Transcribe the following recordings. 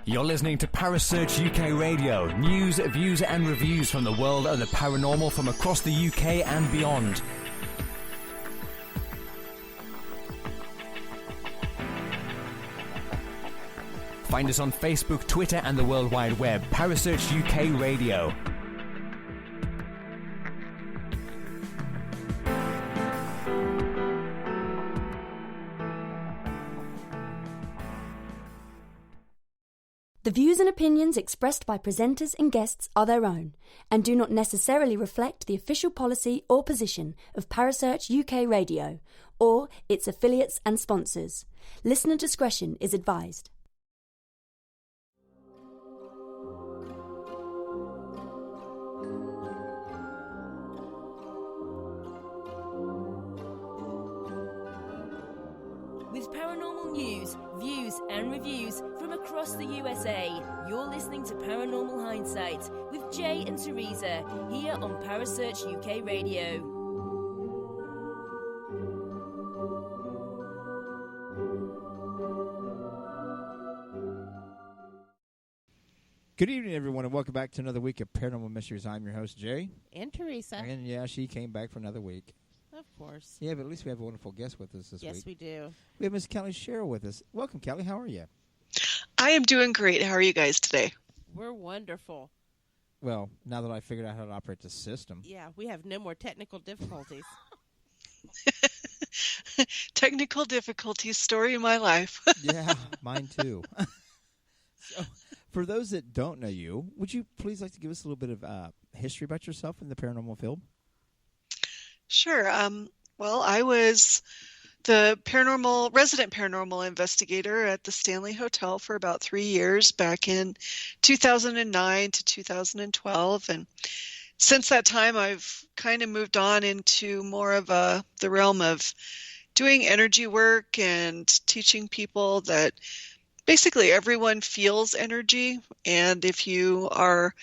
You're listening to Parasearch UK Radio. News, views and reviews from the world of the paranormal from across the UK and beyond. Find us on Facebook, Twitter and the World Wide Web. Parasearch UK Radio. The views and opinions expressed by presenters and guests are their own and do not necessarily reflect the official policy or position of Parasearch UK Radio or its affiliates and sponsors. Listener discretion is advised. With paranormal news, views and reviews from across the USA, you're listening to Paranormal Hindsght with Jay and Teresa here on Parasearch UK Radio. Good evening, everyone, and welcome back to another week of Paranormal Mysteries. I'm your host, Jay. And Teresa. And, yeah, she came back for another week. Of course. Yeah, but at least we have a wonderful guest with us this week. Yes, we do. We have Miss Kelly Sherrill with us. Welcome, Kelly. How are you? I am doing great. How are you guys today? We're wonderful. Well, now that I figured out how to operate the system. Yeah, we have no more technical difficulties. Technical difficulties, story of my life. Yeah, mine too. So, for those that don't know you, would you please like to give us a little bit of history about yourself in the paranormal field? Sure. Well, I was the resident paranormal investigator at the Stanley-Hotel for about 3 years back in 2009 to 2012. And since that time, I've kind of moved on into more of the realm of doing energy work and teaching people that basically everyone feels energy. And if you are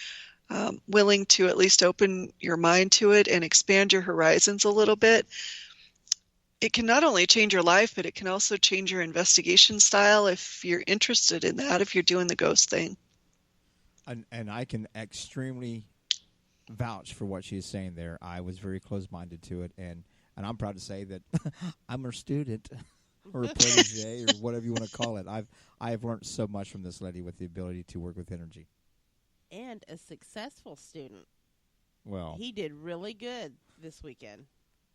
willing to at least open your mind to it and expand your horizons a little bit, it can not only change your life, but it can also change your investigation style if you're interested in that, if you're doing the ghost thing. And I can extremely vouch for what she's saying there. I was very close-minded to it, and I'm proud to say that I'm a student or a protege or whatever you want to call it. I have learned so much from this lady with the ability to work with energy. And a successful student. Well, he did really good this weekend.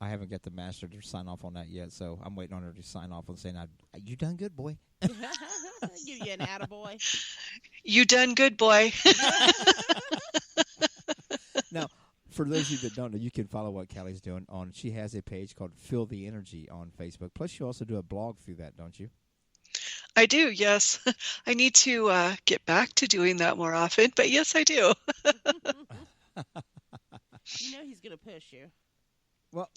I haven't got the master to sign off on that yet, so I'm waiting on her to sign off on saying, "You done good, boy." Give you an attaboy. You done good, boy. Now, for those of you that don't know, you can follow what Kelly's doing on. She has a page called Feel the Energy on Facebook. Plus, you also do a blog through that, don't you? I do, yes. I need to get back to doing that more often, but yes, I do. You know he's going to push you. Well,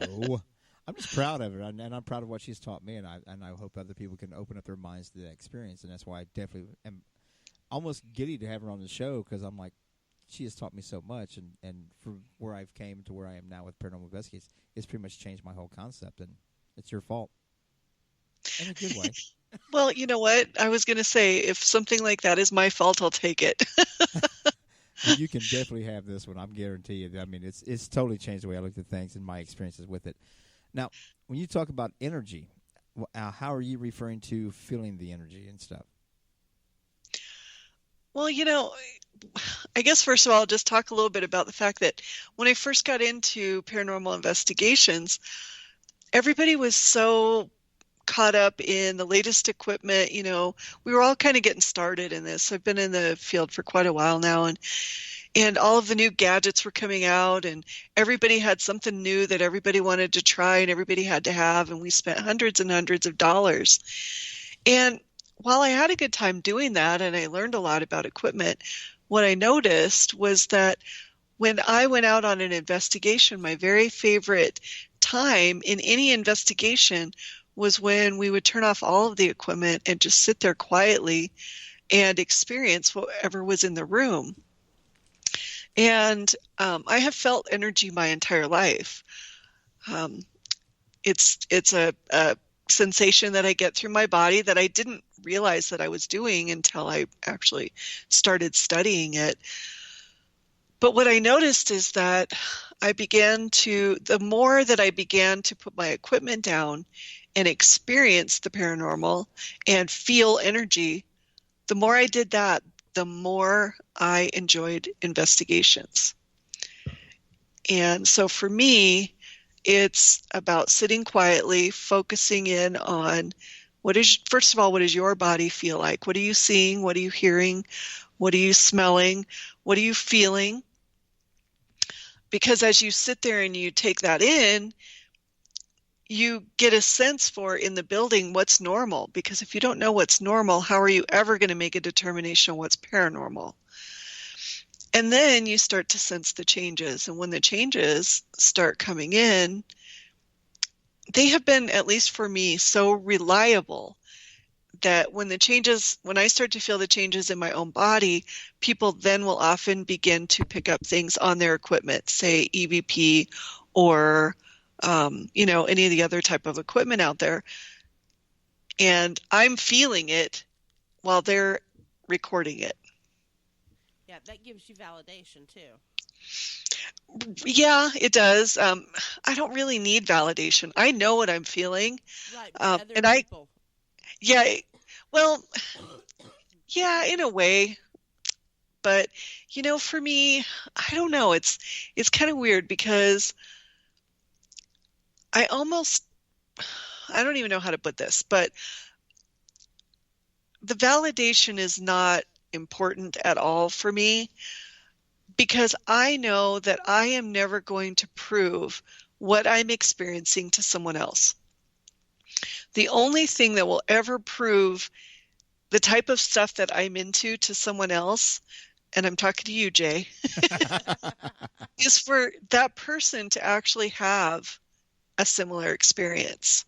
no. I'm just proud of her, and I'm proud of what she's taught me, and I hope other people can open up their minds to that experience, and that's why I definitely am almost giddy to have her on the show, because I'm like, she has taught me so much, and from where I've came to where I am now with Paranormal Investigates, it's pretty much changed my whole concept, and it's your fault. In a good way. Well, you know what? I was going to say, if something like that is my fault, I'll take it. You can definitely have this one. I'm guarantee you. I mean, it's totally changed the way I looked at things and my experiences with it. Now, when you talk about energy, how are you referring to feeling the energy and stuff? Well, I guess first of all, I'll just talk a little bit about the fact that when I first got into paranormal investigations, everybody was so caught up in the latest equipment. We were all kind of getting started in this. I've been in the field for quite a while now, and all of the new gadgets were coming out, and everybody had something new that everybody wanted to try and everybody had to have, and we spent hundreds and hundreds of dollars. And while I had a good time doing that and I learned a lot about equipment, what I noticed was that when I went out on an investigation, my very favorite time in any investigation was when we would turn off all of the equipment and just sit there quietly and experience whatever was in the room. And I have felt energy my entire life. It's a sensation that I get through my body that I didn't realize that I was doing until I actually started studying it. But what I noticed is that the more that I began to put my equipment down and experience the paranormal and feel energy, the more I did that, the more I enjoyed investigations. And so for me, it's about sitting quietly, focusing in on first of all, what does your body feel like? What are you seeing? What are you hearing? What are you smelling? What are you feeling? Because as you sit there and you take that in, you get a sense for in the building what's normal. Because if you don't know what's normal, how are you ever going to make a determination on what's paranormal? And then you start to sense the changes. And when the changes start coming in, they have been, at least for me, so reliable that when I start to feel the changes in my own body, people then will often begin to pick up things on their equipment, say EVP or, any of the other type of equipment out there. And I'm feeling it while they're recording it. Yeah, that gives you validation too. Yeah, it does. I don't really need validation. I know what I'm feeling. Right, but and other people. Yeah, well, yeah, in a way. But, for me, I don't know. It's kind of weird because I don't even know how to put this, but the validation is not important at all for me because I know that I am never going to prove what I'm experiencing to someone else. The only thing that will ever prove the type of stuff that I'm into to someone else, and I'm talking to you, Jay, is for that person to actually have a similar experience.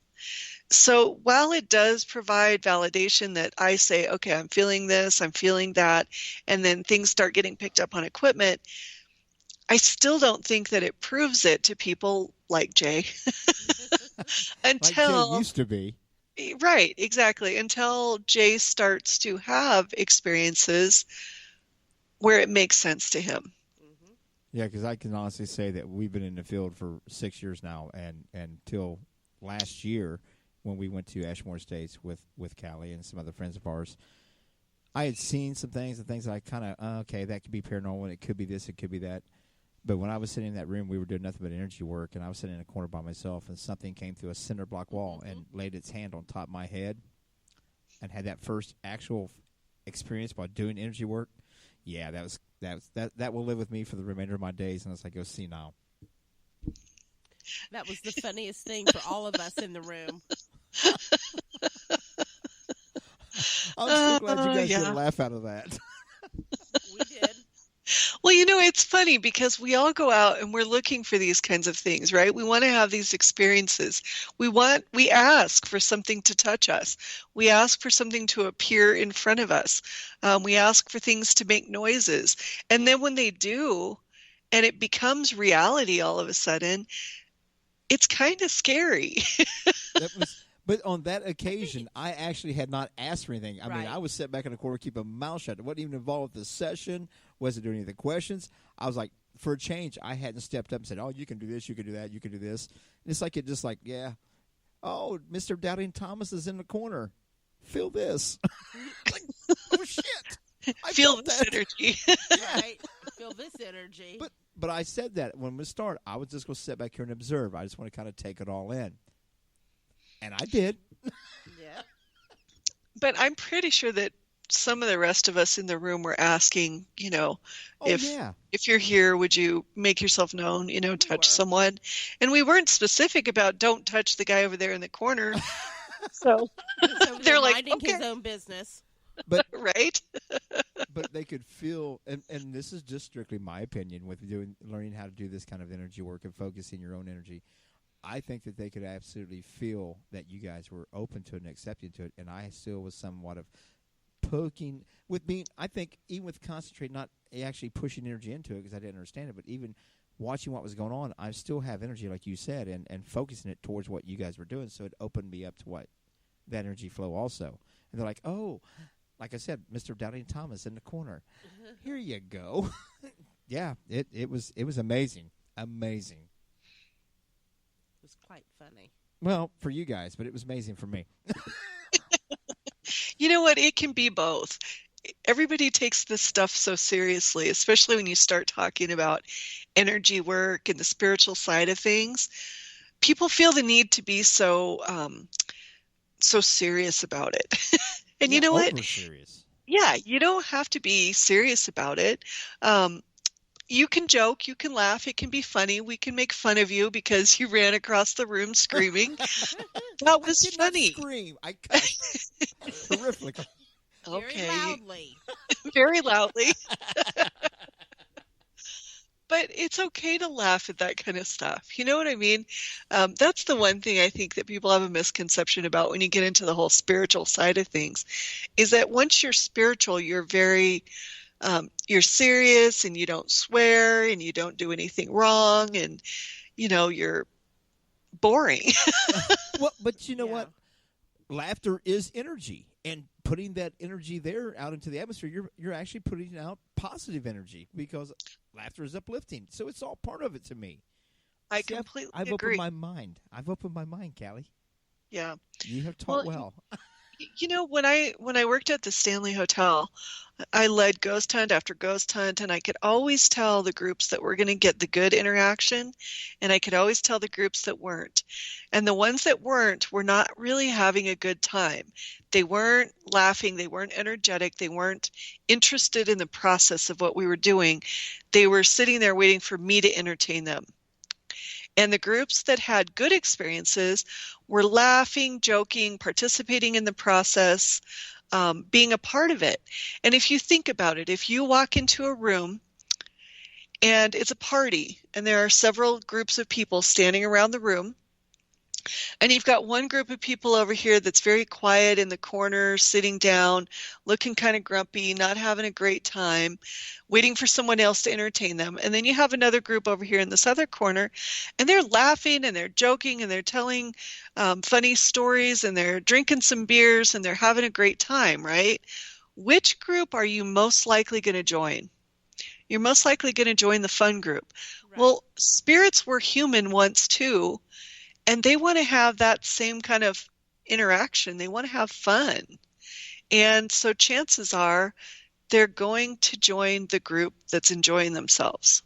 So while it does provide validation that I say, okay, I'm feeling this, I'm feeling that, and then things start getting picked up on equipment, I still don't think that it proves it to people like Jay. Like Jay used to be. Right, exactly. Until Jay starts to have experiences where it makes sense to him. Mm-hmm. Yeah, because I can honestly say that we've been in the field for 6 years now, and until last year when we went to Ashmore Estates with Callea and some other friends of ours, I had seen some things and things that I kind of, okay, that could be paranormal, and it could be this, it could be that. But when I was sitting in that room, we were doing nothing but energy work, and I was sitting in a corner by myself, and something came through a cinder block wall and laid its hand on top of my head and had that first actual experience by doing energy work. Yeah, that will live with me for the remainder of my days, and it's like, go see now. That was the funniest thing for all of us in the room. I'm so glad you guys get a laugh out of that. We did. Well, it's funny because we all go out and we're looking for these kinds of things, right? We want to have these experiences. We ask for something to touch us. We ask for something to appear in front of us. We ask for things to make noises. And then when they do, and it becomes reality all of a sudden, it's kind of scary. But on that occasion, I actually had not asked for anything. I mean, Right. I was sitting back in the corner, keep a mouth shut. It wasn't even involved with the session. Wasn't doing any of the questions. I was like, for a change, I hadn't stepped up and said, oh, you can do this, you can do that, you can do this. And it's like, yeah. Oh, Mr. Doubting Thomas is in the corner. Feel this. Like, oh, shit. I Feel felt this that. energy. Right. Feel this energy. But I said that when we started, I was just going to sit back here and observe. I just want to kind of take it all in. And I did. Yeah. But I'm pretty sure that some of the rest of us in the room were asking, if you're here, would you make yourself known, touch someone? And we weren't specific about don't touch the guy over there in the corner. So they're like, minding okay. his own business. But Right? but they could feel, and this is just strictly my opinion with learning how to do this kind of energy work and focusing your own energy. I think that they could absolutely feel that you guys were open to it and accepting to it, and I still was somewhat of poking with being. I think even with concentrate, not actually pushing energy into it because I didn't understand it. But even watching what was going on, I still have energy, like you said, and focusing it towards what you guys were doing. So it opened me up to what that energy flow also. And they're like, oh, like I said, Mr. Doubting Thomas in the corner. Here you go. Yeah, it was amazing. Amazing. It was quite funny. Well, for you guys, but it was amazing for me. You know what? It can be both. Everybody takes this stuff so seriously, especially when you start talking about energy work and the spiritual side of things. People feel the need to be so serious about it. And you know what? Serious. Yeah, you don't have to be serious about it. You can joke, you can laugh, it can be funny. We can make fun of you because you ran across the room screaming. That was I did funny. Not scream. I cussed horrifically. Okay. Very loudly. Very loudly. But it's okay to laugh at that kind of stuff. You know what I mean? That's the one thing I think that people have a misconception about when you get into the whole spiritual side of things, is that once you're spiritual, you're very, you're serious and you don't swear and you don't do anything wrong and, you're boring. Well, but you know Yeah. what? Laughter is energy, and putting that energy there out into the atmosphere, you're actually putting out positive energy because laughter is uplifting. So it's all part of it to me. I See, completely I've agree. opened my mind. I've opened my mind, Callie. Yeah. You have taught Well, well. When I worked at the Stanley Hotel, I led ghost hunt after ghost hunt, and I could always tell the groups that were going to get the good interaction, and I could always tell the groups that weren't. And the ones that weren't were not really having a good time. They weren't laughing, they weren't energetic, they weren't interested in the process of what we were doing. They were sitting there waiting for me to entertain them. And the groups that had good experiences were laughing, joking, participating in the process, being a part of it. And if you think about it, if you walk into a room and it's a party and there are several groups of people standing around the room, and you've got one group of people over here that's very quiet in the corner, sitting down, looking kind of grumpy, not having a great time, waiting for someone else to entertain them. And then you have another group over here in this other corner, and they're laughing and they're joking and they're telling funny stories and they're drinking some beers and they're having a great time, right? Which group are you most likely going to join? You're most likely going to join the fun group. Right. Well, spirits were human once too. And they want to have that same kind of interaction. They want to have fun. And so chances are they're going to join the group that's enjoying themselves.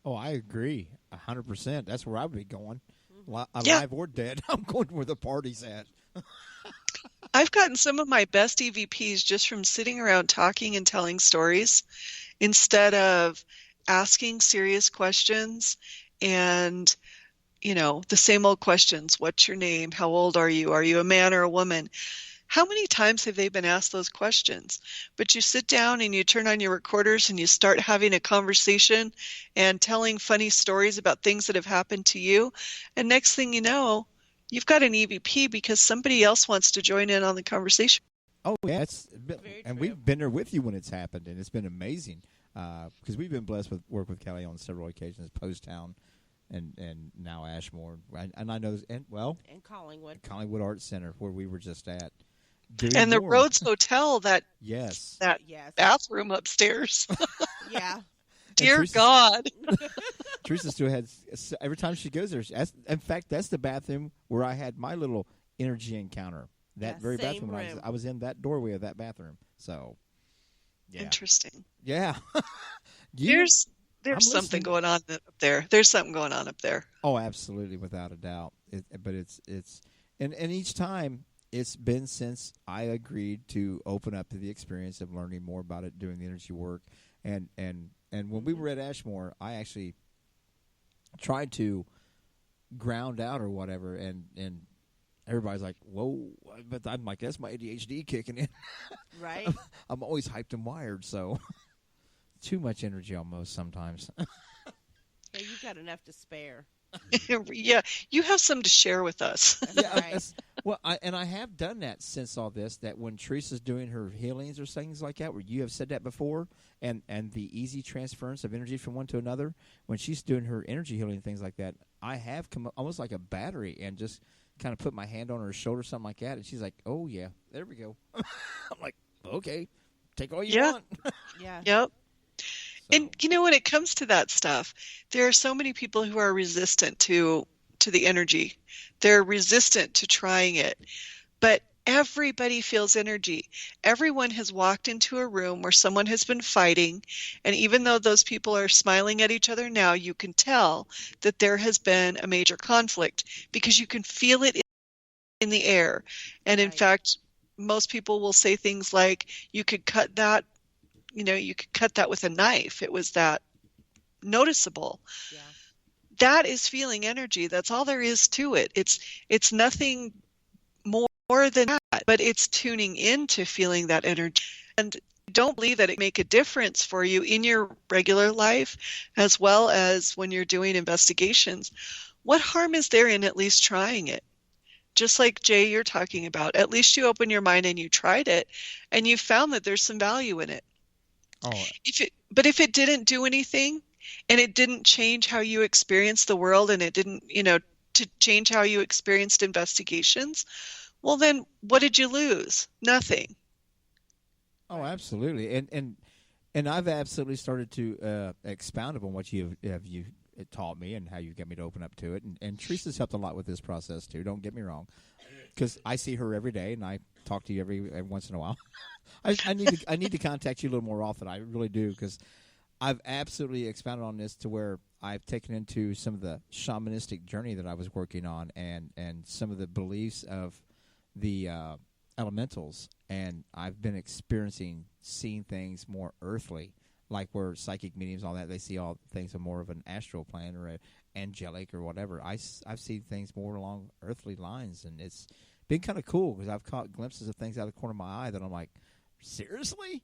Oh, I agree 100%. That's where I would be going. Yeah. Alive or dead. I'm going where the party's at. I've gotten some of my best EVPs just from sitting around talking and telling stories instead of asking serious questions and the same old questions. What's your name? How old are you? Are you a man or a woman? How many times have they been asked those questions? But you sit down and you turn on your recorders and you start having a conversation and telling funny stories about things that have happened to you. And next thing you know, you've got an EVP because somebody else wants to join in on the conversation. Oh, yeah. Very And true. we've been there with you when it's happened, and it's been amazing because we've been blessed with work with Kelly on several occasions, Post Town and now Ashmore. And I know, And Collingwood Art Center, where we were just at. And the more. Rhodes Hotel, that Yes. Yes. bathroom upstairs. Yeah. Dear Teresa's- God. Teresa still has, every time she goes there, in fact, that's the bathroom where I had my little energy encounter. That Yeah, very same bathroom. When room. I was in that doorway of that bathroom. So, yeah. Interesting. Yeah. There's I'm something listening. going on up there. There's something going on up there. Oh, absolutely, without a doubt. But it's and each time it's been since I agreed to open up to the experience of learning more about it, doing the energy work, and when we were at Ashmore, I actually tried to ground out or whatever, and everybody's like, "Whoa!" But I'm like, "That's my ADHD kicking in." Right. I'm always hyped and wired, so too much energy almost sometimes. Yeah, you've got enough to spare. Yeah, you have some to share with us. Yeah, Right. well, I have done that since all this. That when Teresa's doing her healings or things like that, where you have said that before, and the easy transference of energy from one to another, when she's doing her energy healing and things like that, I have come up almost like a battery and just kind of put my hand on her shoulder, something like that, and she's like, "Oh yeah, there we go." I'm like, "Okay, take all you Yeah. want." Yeah. Yep. So, And when it comes to that stuff, there are so many people who are resistant to the energy. They're resistant to trying it. But everybody feels energy. Everyone has walked into a room where someone has been fighting, and even though those people are smiling at each other now, you can tell that there has been a major conflict because you can feel it in the air. And in Right. fact, most people will say things like, you could cut that, you could cut that with a knife. It was that noticeable. Yeah. That is feeling energy. That's all there is to it. It's nothing more than that, but it's tuning into feeling that energy. And don't believe that it make a difference for you in your regular life as well as when you're doing investigations. What harm is there in at least trying it? Just like Jay, you're talking about, at least you open your mind and you tried it and you found that there's some value in it. oh, But if it didn't do anything and it didn't change how you experienced the world and it didn't, to change how you experienced investigations, well, then what did you lose? Nothing. oh, absolutely, and I've absolutely started to expound upon what you taught me and how you get me to open up to it. And Teresa's helped a lot with this process too. Don't get me wrong, because I see her every day and I talk to you every once in a while. I need to contact you a little more often. I really do, because I've absolutely expounded on this to where I've taken into some of the shamanistic journey that I was working on, and some of the beliefs of the elementals, and I've been seeing things more earthly, like where psychic mediums, all that, they see all things of more of an astral plane or a angelic or whatever. I've seen things more along earthly lines, and it's been kind of cool because I've caught glimpses of things out of the corner of my eye that I'm like, seriously?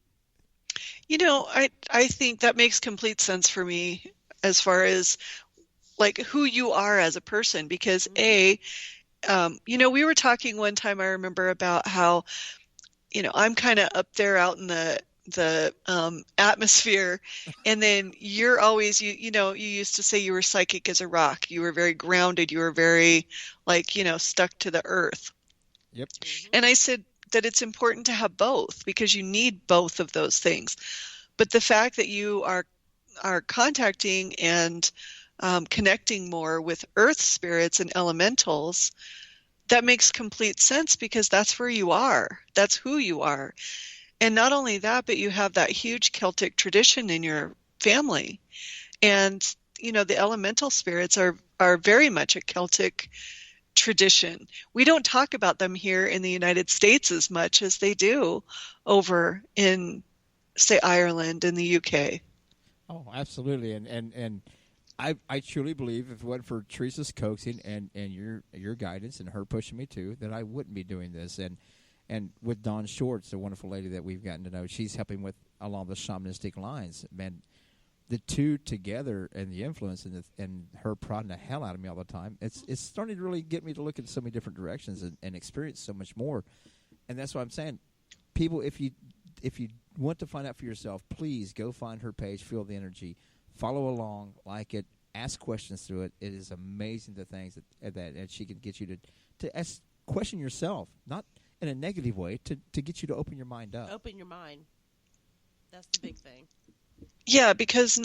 I think that makes complete sense for me as far as like who you are as a person, because we were talking one time, I remember, about how, I'm kind of up there out in the atmosphere, and then you're always, you used to say you were psychic as a rock. You were very grounded. You were very stuck to the earth. Yep. And I said that it's important to have both because you need both of those things. But the fact that you are contacting and connecting more with earth spirits and elementals, that makes complete sense because that's where you are. That's who you are. And not only that, but you have that huge Celtic tradition in your family. And, the elemental spirits are very much a Celtic tradition. We don't talk about them here in the United States as much as they do over in, say, Ireland and the UK. Oh, absolutely, and I truly believe if it wasn't for Teresa's coaxing and your guidance and her pushing me too, that I wouldn't be doing this. And with Dawn Shorts, a wonderful lady that we've gotten to know, she's helping with along the shamanistic lines. Man, the two together and the influence and her prodding the hell out of me all the time, it's starting to really get me to look in so many different directions and experience so much more. And that's what I'm saying. People, if you want to find out for yourself, please go find her page, feel the energy, follow along, like it, ask questions through it. It is amazing the things that she can get you to ask, question yourself, not in a negative way, to get you to open your mind up. Open your mind. That's the big thing. Yeah, because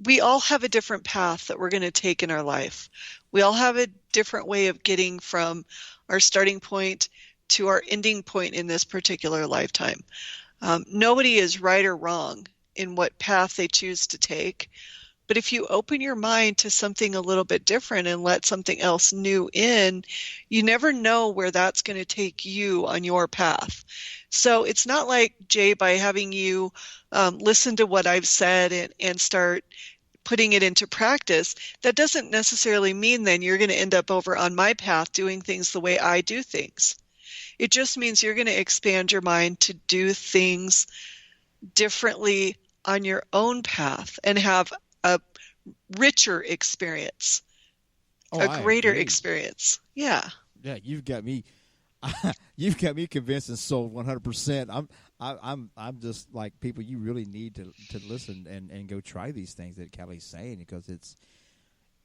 we all have a different path that we're going to take in our life. We all have a different way of getting from our starting point to our ending point in this particular lifetime. Nobody is right or wrong in what path they choose to take. But if you open your mind to something a little bit different and let something else new in, you never know where that's going to take you on your path. So it's not like, Jay, by having you listen to what I've said and start putting it into practice, that doesn't necessarily mean then you're going to end up over on my path doing things the way I do things. It just means you're going to expand your mind to do things differently on your own path and have a richer experience, Oh, a I greater agree. experience. Yeah. Yeah, you've got me. You've got me convinced and sold 100%. I'm just like, people, you really need to listen and go try these things that Callie's saying, because it's,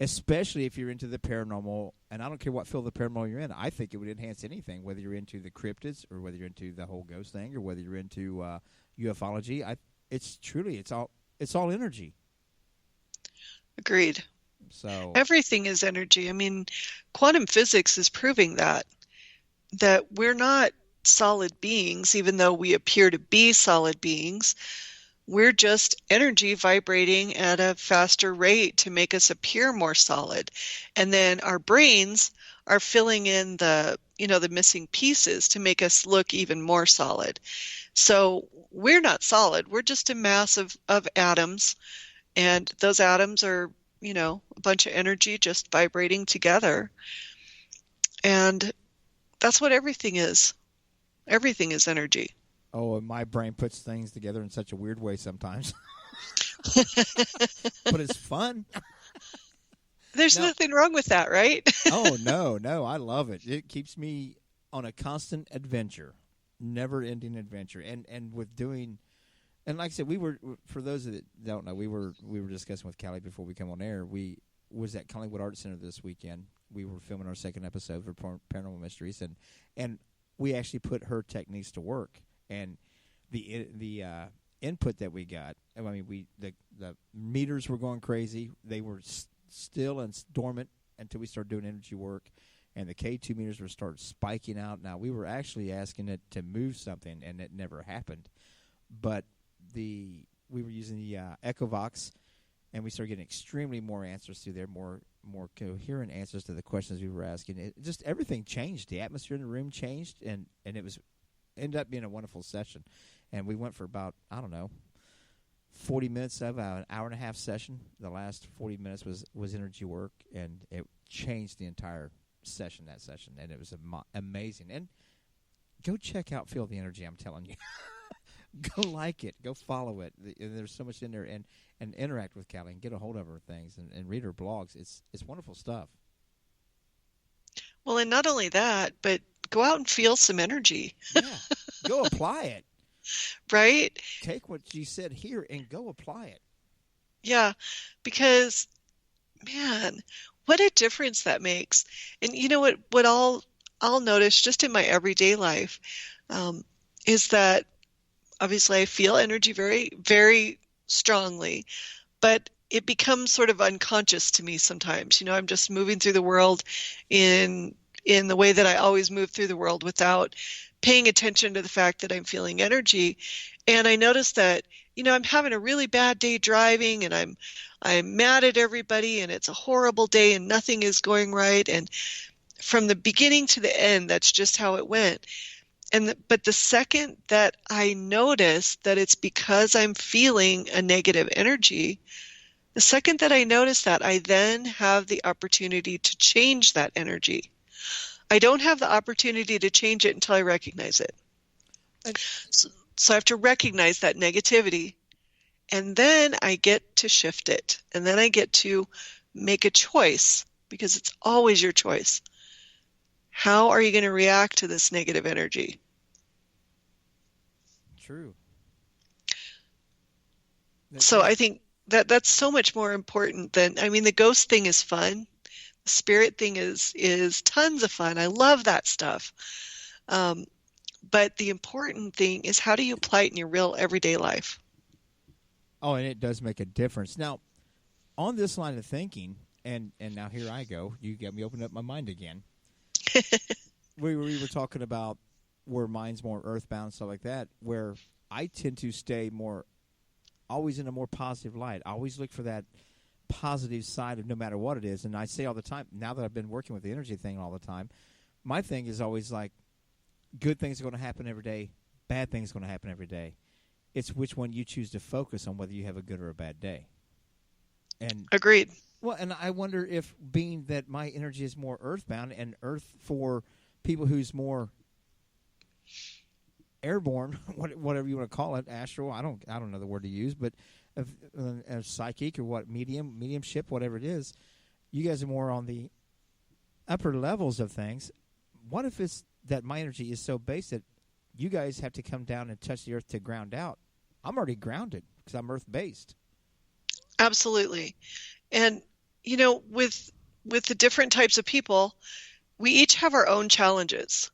especially if you're into the paranormal, and I don't care what field of the paranormal you're in, I think it would enhance anything, whether you're into the cryptids or whether you're into the whole ghost thing or whether you're into ufology. It's all energy. Agreed. So Everything is energy. I mean, quantum physics is proving that we're not solid beings, even though we appear to be solid beings. We're just energy vibrating at a faster rate to make us appear more solid. And then our brains are filling in the missing pieces to make us look even more solid. So we're not solid. We're just a mass of atoms. And those atoms are, a bunch of energy just vibrating together. And that's what everything is. Everything is energy. oh, and my brain puts things together in such a weird way sometimes. But it's fun. There's nothing wrong with that, right? Oh, no, I love it. It keeps me on a constant adventure, never-ending adventure. And with doing, and like I said, for those that don't know, we were discussing with Callie before we come on air. We was at Collingwood Art Center this weekend. We were filming our second episode for Paranormal Mysteries, and we actually put her techniques to work. And the input that we got, I mean, the meters were going crazy. They were still and dormant until we started doing energy work, and the K2 meters were started spiking out. Now, we were actually asking it to move something, and it never happened. But we were using the Echovox, and we started getting extremely more answers through there, more coherent answers to the questions we were asking. It just, everything changed. The atmosphere in the room changed, and it ended up being a wonderful session. And we went for about, 40 minutes of an hour and a half session. The last 40 minutes was energy work, and it changed the entire session, and it was amazing. And go check out Feel the Energy, I'm telling you. Go like it. Go follow it. There's so much in there, and interact with Callie and get a hold of her things and read her blogs. It's wonderful stuff. Well, and not only that, but go out and feel some energy. Yeah. Go apply it. Right? Take what you said here and go apply it. Yeah, because, man, what a difference that makes. And you know what I'll notice just in my everyday life is that obviously I feel energy very, very strongly, but it becomes sort of unconscious to me sometimes. I'm just moving through the world in the way that I always move through the world without paying attention to the fact that I'm feeling energy. And I notice that, I'm having a really bad day driving, and I'm mad at everybody, and it's a horrible day and nothing is going right. And from the beginning to the end, that's just how it went. But the second that I notice that it's because I'm feeling a negative energy, the second that I notice that, I then have the opportunity to change that energy. I don't have the opportunity to change it until I recognize it. So I have to recognize that negativity, and then I get to shift it, and then I get to make a choice, because it's always your choice. How are you going to react to this negative energy? True. So I think that's so much more important than, the ghost thing is fun. The spirit thing is tons of fun. I love that stuff. But the important thing is, how do you apply it in your real everyday life? Oh, and it does make a difference. Now, on this line of thinking, and now here I go. You got me opening up my mind again. we were talking about where mine's more earthbound and stuff like that, where I tend to stay always in a more positive light. I always look for that positive side of no matter what it is. And I say all the time, now that I've been working with the energy thing all the time, my thing is always like, good things are going to happen every day, bad things are going to happen every day. It's which one you choose to focus on, whether you have a good or a bad day. And Agreed. Well, and I wonder if, being that my energy is more earthbound, and earth for people who's more airborne, whatever you want to call it, astral, I don't know the word to use, but of psychic or what mediumship, whatever it is. You guys are more on the upper levels of things. What if it's that my energy is so base that you guys have to come down and touch the earth to ground out? I'm already grounded because I'm earth based. Absolutely. And, with the different types of people, we each have our own challenges.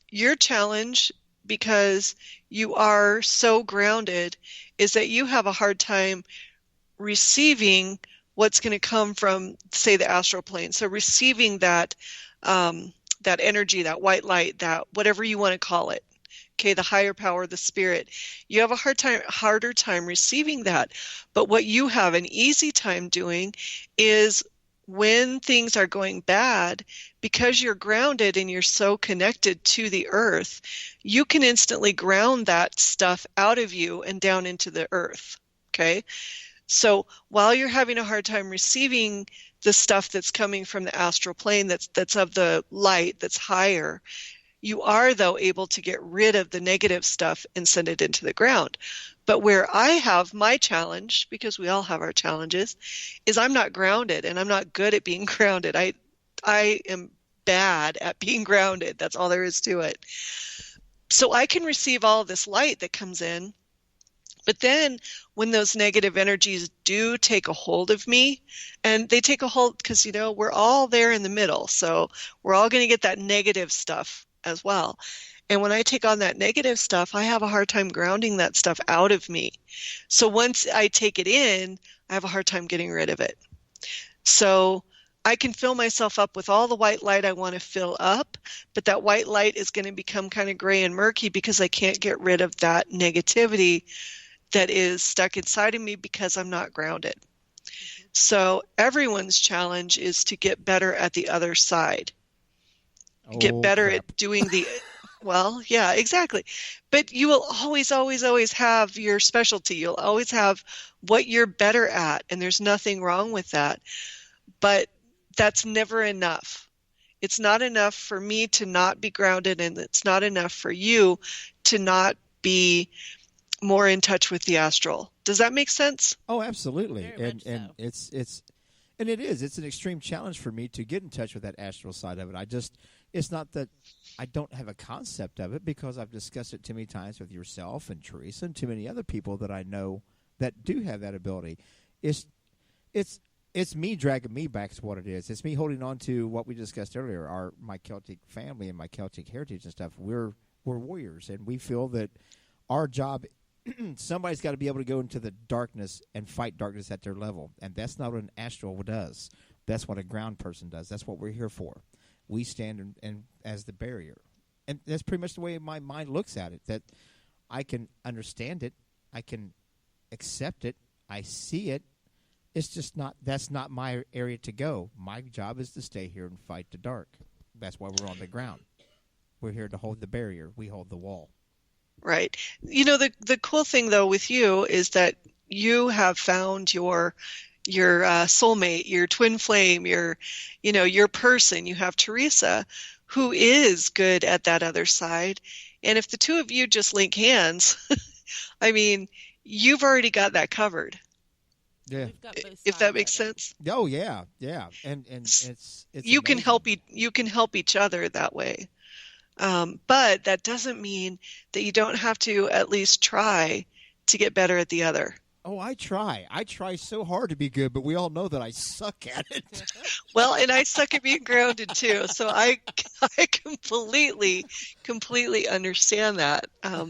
Your challenge, because you are so grounded, is that you have a hard time receiving what's going to come from, say, the astral plane. So receiving that that energy, that white light, that whatever you want to call it. Okay, the higher power, the spirit. You have a harder time receiving that. But what you have an easy time doing is when things are going bad, because you're grounded and you're so connected to the earth, you can instantly ground that stuff out of you and down into the earth. Okay? So while you're having a hard time receiving the stuff that's coming from the astral plane that's of the light, that's higher, you are, though, able to get rid of the negative stuff and send it into the ground. But where I have my challenge, because we all have our challenges, is I'm not grounded, and I'm not good at being grounded. I am bad at being grounded. That's all there is to it. So I can receive all of this light that comes in, but then when those negative energies do take a hold of me, and they take a hold because, we're all there in the middle, so we're all going to get that negative stuff as well. And when I take on that negative stuff, I have a hard time grounding that stuff out of me. So once I take it in, I have a hard time getting rid of it. So I can fill myself up with all the white light I want to fill up, but that white light is going to become kind of gray and murky because I can't get rid of that negativity that is stuck inside of me because I'm not grounded. So everyone's challenge is to get better at the other side. Get better at doing the, well, yeah, exactly. But you will always, always, always have your specialty. You'll always have what you're better at, and there's nothing wrong with that. But that's never enough. It's not enough for me to not be grounded, and it's not enough for you to not be more in touch with the astral. Does that make sense? Oh, absolutely. Very much And so. it's an extreme challenge for me to get in touch with that astral side of it. It's not that I don't have a concept of it, because I've discussed it too many times with yourself and Teresa and too many other people that I know that do have that ability. It's me dragging me back is what it is. It's me holding on to what we discussed earlier, my Celtic family and my Celtic heritage and stuff. We're warriors, and we feel that our job, somebody's got to be able to go into the darkness and fight darkness at their level, and that's not what an astral does. That's what a ground person does. That's what we're here for. We stand as the barrier. And that's pretty much the way my mind looks at it, that I can understand it, I can accept it, I see it. It's just that's not my area to go. My job is to stay here and fight the dark. That's why we're on the ground. We're here to hold the barrier. We hold the wall. Right. The cool thing, though, with you is that you have found your soulmate, your twin flame, your person. You have Teresa, who is good at that other side. And if the two of you just link hands, I mean, you've already got that covered. Yeah. If that makes sense. Oh yeah, yeah. And it's you can help each other that way. But that doesn't mean that you don't have to at least try to get better at the other. Oh, I try so hard to be good, but we all know that I suck at it. Well, and I suck at being grounded too, so I completely understand that. I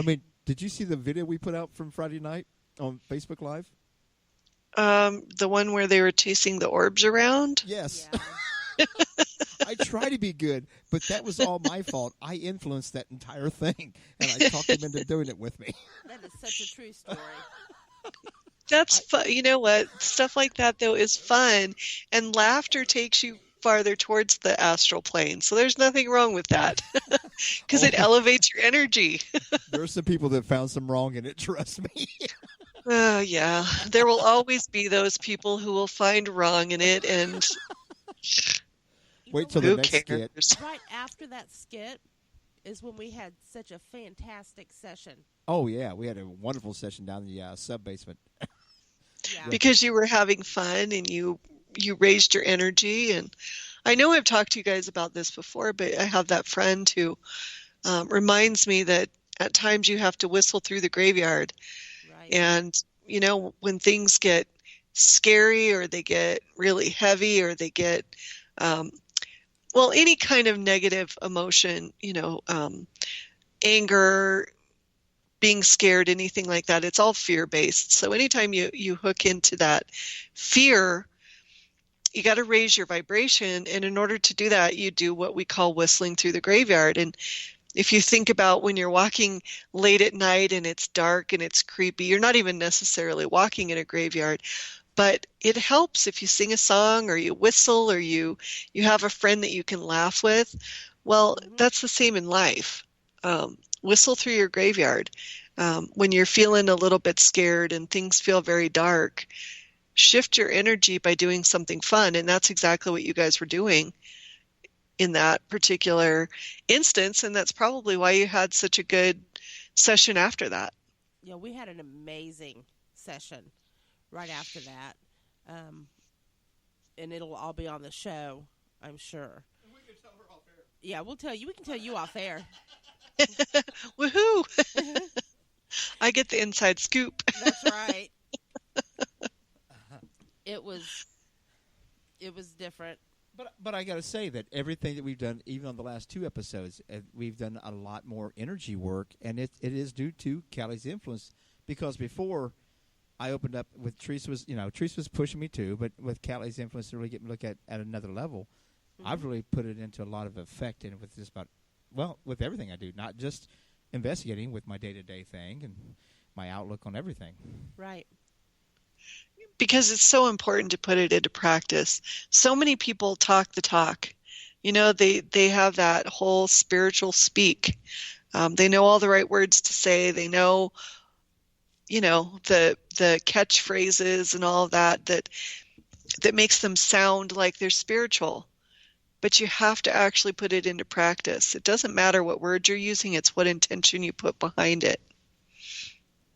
mean, did you see the video we put out from Friday night on Facebook Live? The one where they were chasing the orbs around? Yes. Yeah. I try to be good, but that was all my fault. I influenced that entire thing, and I talked him into doing it with me. That is such a true story. That's fun. You know what? Stuff like that, though, is fun, and laughter takes you farther towards the astral plane. So there's nothing wrong with that, because it elevates your energy. There are some people that found some wrong in it. Trust me. Yeah, there will always be those people who will find wrong in it, and wait till the who next cares? skit. Right after that skit is when we had such a fantastic session. Oh, yeah. We had a wonderful session down in the sub-basement. Yeah. Because you were having fun and you raised your energy. And I know I've talked to you guys about this before, but I have that friend who reminds me that at times you have to whistle through the graveyard. Right. And, you know, when things get scary or they get really heavy or they get, well, any kind of negative emotion, you know, anger, being scared, anything like that, it's all fear-based. So anytime you hook into that fear, you got to raise your vibration. And in order to do that, you do what we call whistling through the graveyard. And if you think about when you're walking late at night and it's dark and it's creepy, you're not even necessarily walking in a graveyard, but it helps if you sing a song or you whistle or you have a friend that you can laugh with. Well, that's the same in life. Whistle through your graveyard. When you're feeling a little bit scared and things feel very dark, shift your energy by doing something fun. And that's exactly what you guys were doing in that particular instance. And that's probably why you had such a good session after that. Yeah, we had an amazing session right after that. And it'll all be on the show, I'm sure. And we can tell her off air. Yeah, we can tell you off air. Woohoo! I get the inside scoop. That's right. It was different. But I got to say that everything that we've done, even on the last 2 episodes, we've done a lot more energy work, and it is due to Callie's influence. Because before I opened up with Teresa was pushing me too, but with Callie's influence to really get me look at another level, I've really put it into a lot of effect, and with just with everything I do, not just investigating, with my day-to-day thing and my outlook on everything. Right. Because it's so important to put it into practice. So many people talk the talk. You know, they have that whole spiritual speak. They know all the right words to say. They know, you know, the catchphrases and all of that makes them sound like they're spiritual. But you have to actually put it into practice. It doesn't matter what words you're using, it's what intention you put behind it.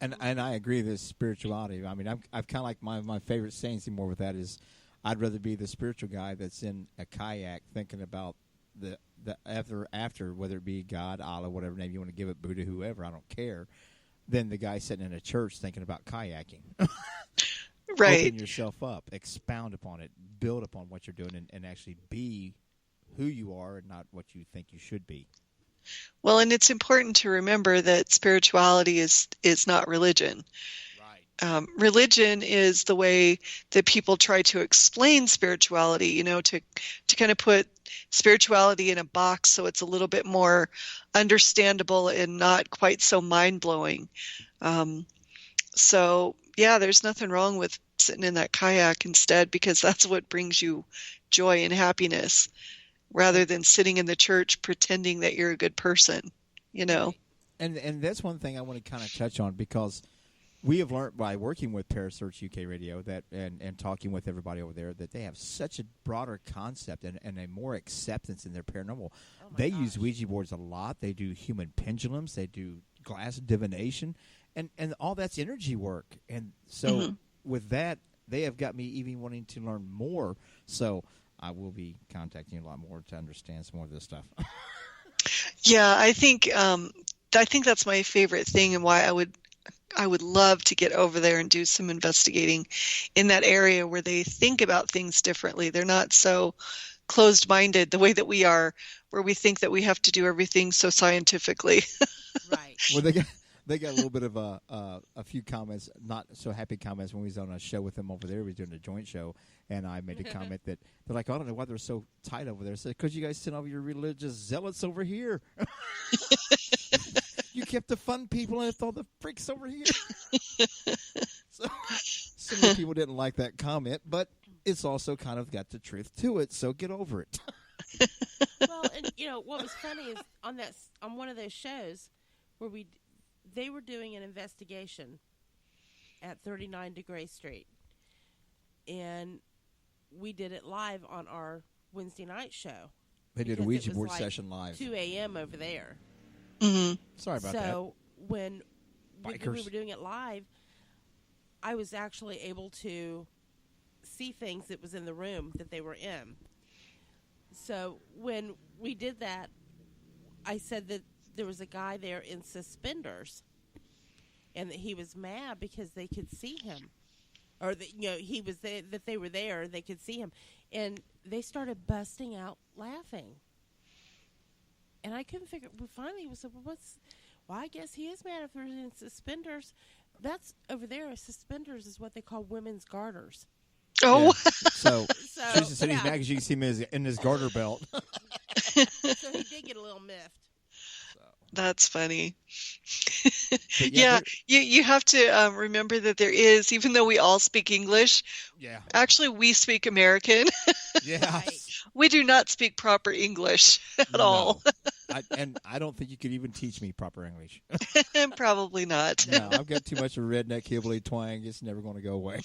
And I agree with spirituality. I mean, I've kind of like my favorite saying more with that is, I'd rather be the spiritual guy that's in a kayak thinking about the after, whether it be God, Allah, whatever name you want to give it, Buddha, whoever, I don't care, than the guy sitting in a church thinking about kayaking. Right. Open yourself up, expound upon it, build upon what you're doing, and actually be who you are and not what you think you should be. Well, and it's important to remember that spirituality is not religion. Right. Religion is the way that people try to explain spirituality, you know, to kind of put spirituality in a box so it's a little bit more understandable and not quite so mind-blowing. So, yeah, there's nothing wrong with sitting in that kayak instead, because that's what brings you joy and happiness, rather than sitting in the church pretending that you're a good person, you know. And that's one thing I want to kind of touch on, because we have learned by working with Parasearch UK Radio that and talking with everybody over there that they have such a broader concept and a more acceptance in their paranormal. They use Ouija boards a lot. They do human pendulums. They do glass divination. And all that's energy work. And so with that, they have got me even wanting to learn more. So I will be contacting you a lot more to understand some more of this stuff. Yeah, I think that's my favorite thing, and why I would love to get over there and do some investigating in that area where they think about things differently. They're not so closed-minded the way that we are, where we think that we have to do everything so scientifically. Right. Well, they got a little bit of a few comments, not so happy comments, when we was on a show with them over there. We was doing a joint show, and I made a comment that they're like, I don't know why they're so tight over there. I said, because you guys sent over your religious zealots over here. You kept the fun people and left all the freaks over here. So some of the people didn't like that comment, but it's also kind of got the truth to it, so get over it. Well, and you know what was funny is on one of those shows where they were doing an investigation at 39 DeGray Street, and we did it live on our Wednesday night show. They did a Ouija board session live. 2 a.m. over there. Mm-hmm. Sorry about that. So when we Bikers. were doing it live, I was actually able to see things that was in the room that they were in. So when we did that, I said that there was a guy there in suspenders, and that he was mad because they could see him, or that, he was there, that they were there, they could see him, and they started busting out laughing. And I couldn't figure. Well, finally, we said, "Well, well, I guess he is mad if they're in suspenders." That's over there. Suspenders is what they call women's garters. Oh, Yeah. So Teresa said he's yeah. mad because you can see him in his garter belt. So he did get a little miffed. that's funny. But Yeah, you have to remember that there is, even though we all speak English, Yeah. actually we speak American. Yeah. Right. We do not speak proper English at all. And I don't think you could even teach me proper English. Probably not. No, I've got too much of a redneck hillbilly twang. It's never going to go away.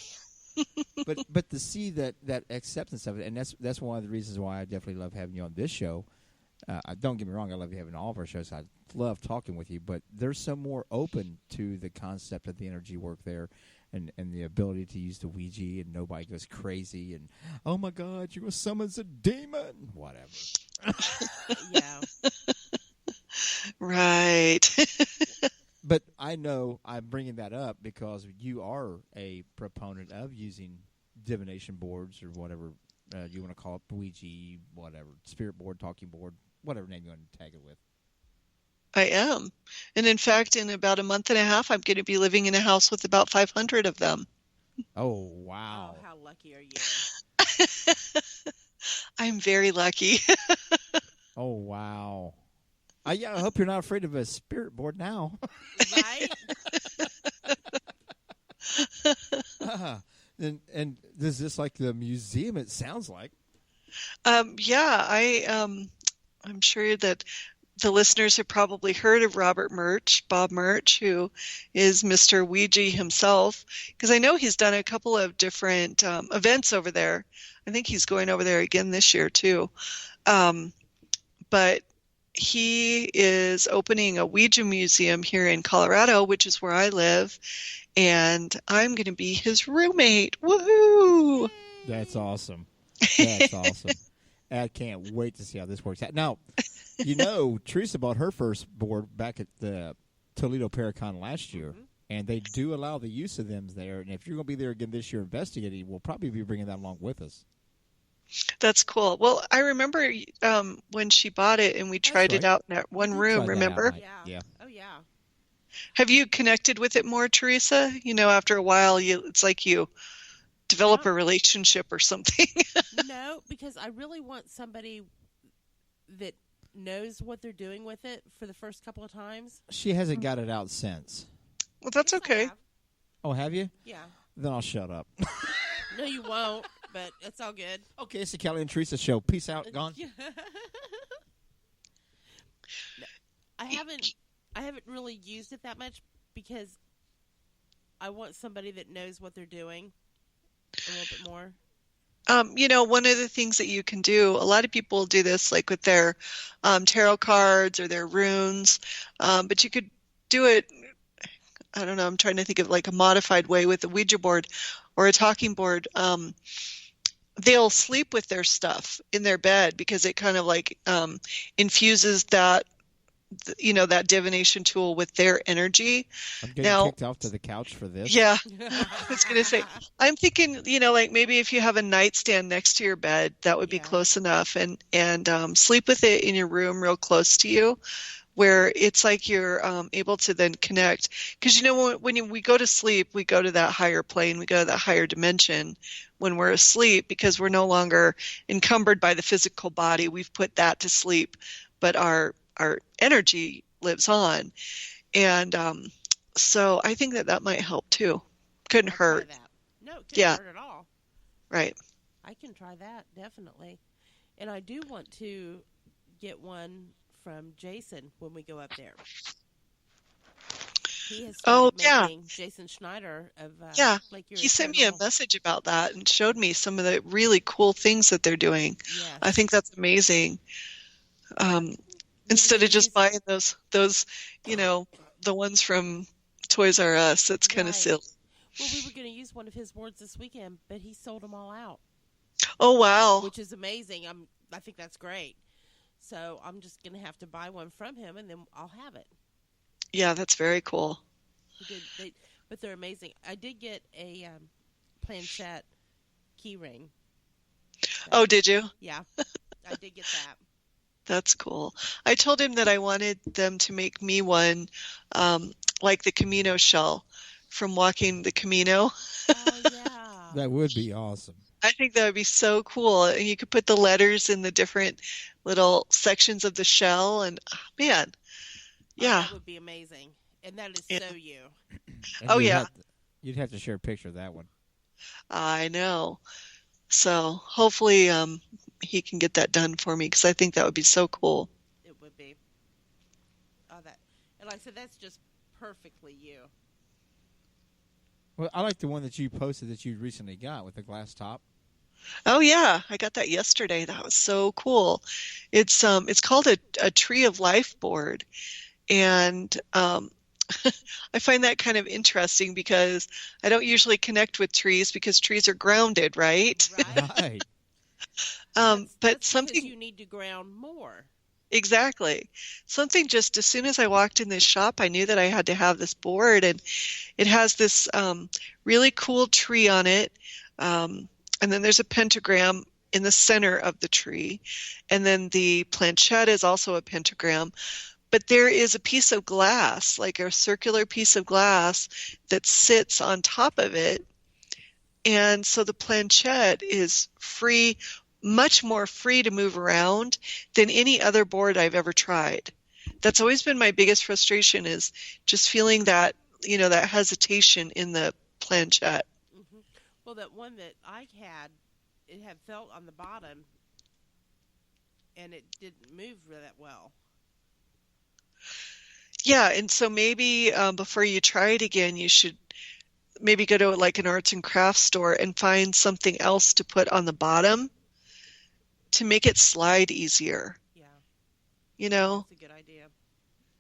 But to see that acceptance of it, and that's one of the reasons why I definitely love having you on this show. Don't get me wrong, I love you having all of our shows. I love talking with you, but they're so more open to the concept of the energy work there, and the ability to use the Ouija, and nobody goes crazy and, oh my God, you're going to summon a demon, whatever. Yeah. Right. But I know I'm bringing that up because you are a proponent of using divination boards or whatever you want to call it, Ouija, whatever, spirit board, talking board, whatever name you want to tag it with. I am. And in fact, in about a month and a half, I'm going to be living in a house with about 500 of them. Oh, wow. Oh, how lucky are you? I'm very lucky. Oh, wow. I hope you're not afraid of a spirit board now. Right? And is this like the museum it sounds like? Yeah, I'm sure that the listeners have probably heard of Bob Murch, who is Mr. Ouija himself, because I know he's done a couple of different events over there. I think he's going over there again this year too. But he is opening a Ouija museum here in Colorado, which is where I live, and I'm going to be his roommate. Woohoo! That's awesome. That's awesome. I can't wait to see how this works out. Now, Teresa bought her first board back at the Toledo Paracon last year, and they do allow the use of them there. And if you're going to be there again this year investigating, we'll probably be bringing that along with us. That's cool. Well, I remember when she bought it and we tried it right. out in that one Tried room, that remember? out. Yeah. Oh, yeah. Have you connected with it more, Teresa? After a while, it's like you develop a relationship or something. No, because I really want somebody that knows what they're doing with it for the first couple of times. She hasn't got it out since. Well, that's Yes, I okay. have. Oh, have you? Yeah. Then I'll shut up. No, you won't, but it's all good. Okay, it's the Kelly and Teresa show. Peace out. Gone. I haven't really used it that much because I want somebody that knows what they're doing a little bit more. One of the things that you can do, a lot of people do this like with their tarot cards or their runes, but you could do it, I don't know, I'm trying to think of like a modified way with a Ouija board or a talking board. They'll sleep with their stuff in their bed because it kind of like infuses that divination tool with their energy. I'm getting kicked off to the couch for this. Yeah, I was going to say, I'm thinking, like maybe if you have a nightstand next to your bed, that would be close enough, and sleep with it in your room real close to you, where it's like you're able to then connect. Because when we go to sleep, we go to that higher plane, we go to that higher dimension when we're asleep, because we're no longer encumbered by the physical body. We've put that to sleep, but our energy lives on. And so I think that might help too. Couldn't hurt. That. No, it couldn't hurt at all. Right. I can try that, definitely. And I do want to get one from Jason when we go up there. He has making Jason Schneider of Lake Erie. He sent me a message about that and showed me some of the really cool things that they're doing. Yes. I think that's amazing. Instead of just use- buying those, the ones from Toys R Us. That's kind of Right. silly. Well, we were going to use one of his boards this weekend, but he sold them all out, Oh, wow. which is amazing. I think that's great. So I'm just going to have to buy one from him, and then I'll have it. Yeah, that's very cool. But they're amazing. I did get a planchette key ring. Oh, did you? Yeah, I did get that. That's cool. I told him that I wanted them to make me one, like the Camino shell from walking the Camino. Oh, yeah. That would be awesome. I think that would be so cool. And you could put the letters in the different little sections of the shell. And man, yeah. That would be amazing. And that is so you. And Oh, you'd yeah. have to- you'd have to share a picture of that one. I know. So hopefully he can get that done for me because I think that would be so cool. It would be. Oh, that. And like I said, that's just perfectly you. Well, I like the one that you posted that you recently got with the glass top. Oh yeah, I got that yesterday. That was so cool. It's called a Tree of Life board, and I find that kind of interesting because I don't usually connect with trees because trees are grounded, right? Right? Right. But That's something because you need to ground more. exactly. Something just as soon as I walked in this shop, I knew that I had to have this board, and it has this really cool tree on it. And then there's a pentagram in the center of the tree. And then the planchette is also a pentagram. But there is a piece of glass, like a circular piece of glass, that sits on top of it. And so the planchette is free, much more free to move around than any other board I've ever tried. That's always been my biggest frustration, is just feeling that, that hesitation in the planchette. Hmm. Well, that one that I had, it had felt on the bottom, and it didn't move that well. Yeah, and so maybe before you try it again, you should maybe go to like an arts and crafts store and find something else to put on the bottom to make it slide easier, Yeah, that's a good idea.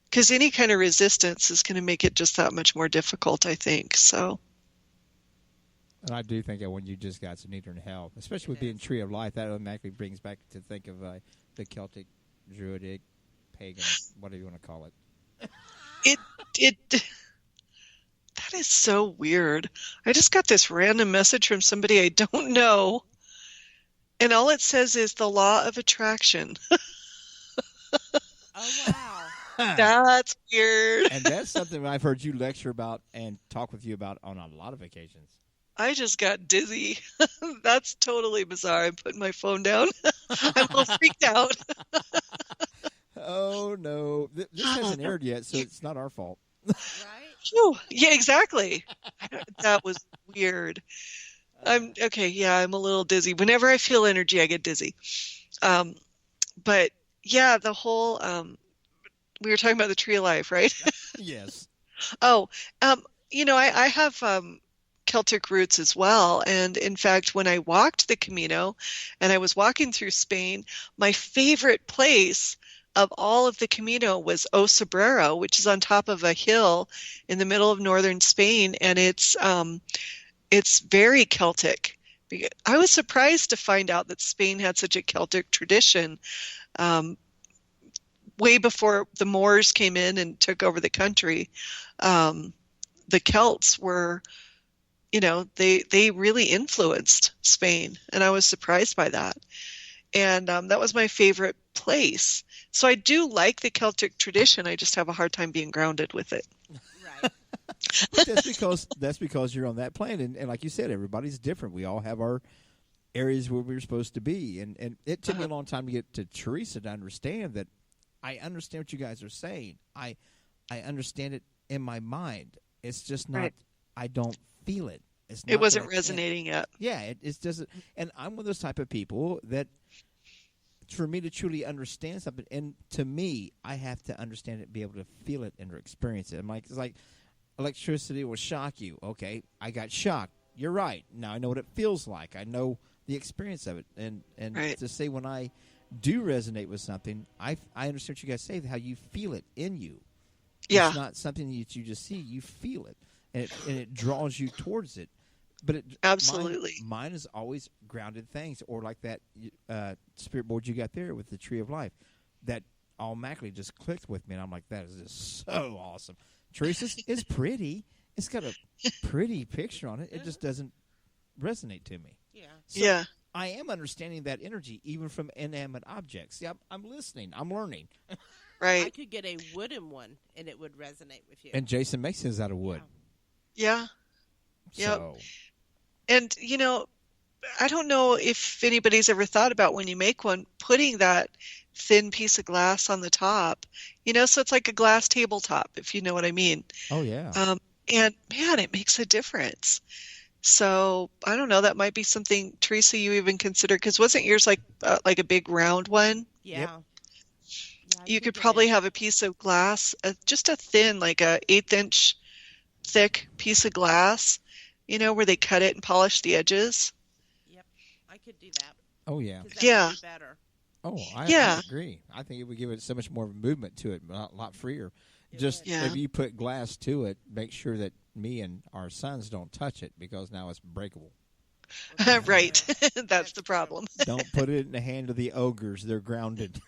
because any kind of resistance is going to make it just that much more difficult, I think. So, And I do think that when you just got some neater in hell, especially with It being is. Tree of Life, that automatically brings back to think of the Celtic, Druidic, pagan, whatever you want to call it. it that is so weird. I just got this random message from somebody I don't know, and all it says is the law of attraction. Oh, wow. That's weird. And that's something I've heard you lecture about and talk with you about on a lot of occasions. I just got dizzy. That's totally bizarre. I'm putting my phone down. I'm a little freaked out. Oh, no. This hasn't aired yet, so it's not our fault. Right? Phew. Yeah, exactly. That was weird. I'm okay. Yeah, I'm a little dizzy. Whenever I feel energy, I get dizzy. But yeah, the whole we were talking about the Tree of Life, right? Yes. Oh, I have Celtic roots as well. And in fact, when I walked the Camino and I was walking through Spain, my favorite place of all of the Camino was O Sobrero, which is on top of a hill in the middle of northern Spain. And it's very Celtic. I was surprised to find out that Spain had such a Celtic tradition. Way before the Moors came in and took over the country, the Celts were, they really influenced Spain, and I was surprised by that. And that was my favorite place. So I do like the Celtic tradition. I just have a hard time being grounded with it. Right. That's because you're on that plane, and like you said, everybody's different. We all have our areas where we're supposed to be, and it took me a long time to get to Teresa to understand that. I understand what you guys are saying. I understand it in my mind. It's just not. Right. I don't feel it. It wasn't resonating yet. Yeah, it doesn't. And I'm one of those type of people that, for me to truly understand something, and to me, I have to understand it, be able to feel it, and experience it. It's like electricity will shock you. Okay, I got shocked. You're right. Now I know what it feels like. I know the experience of it, and Right. to say when I do resonate with something, I understand what you guys say, how you feel it in you. Yeah. It's not something that you just see, you feel it. And it draws you towards it. But absolutely. Mine is always grounded things, or like that spirit board you got there with the Tree of Life. That automatically just clicked with me, and I'm like, that is just so awesome. Teresa's is pretty. It's got a pretty picture on it. It just doesn't resonate to me. Yeah. So yeah. I am understanding that energy even from inanimate objects. See, I'm listening. I'm learning. Right. I could get a wooden one, and it would resonate with you. And Jason makes his out of wood. Yeah. Yep. So. And, I don't know if anybody's ever thought about when you make one, putting that thin piece of glass on the top, so it's like a glass tabletop, if you know what I mean. Oh, yeah. And, man, it makes a difference. So, I don't know, that might be something, Teresa, you even consider, because wasn't yours like a big round one? Yeah. Yep. Yeah, You could probably have a piece of glass, just a thin, like a 1/8-inch thick piece of glass, where they cut it and polish the edges. Yep, I could do that. Oh, yeah. That Yeah. would be better. Oh, I agree. I think it would give it so much more of a movement to it, a lot freer. Just Yeah. if you put glass to it, make sure that me and our sons don't touch it, because now it's breakable. Right. That's the problem. Don't put it in the hand of the ogres. They're grounded.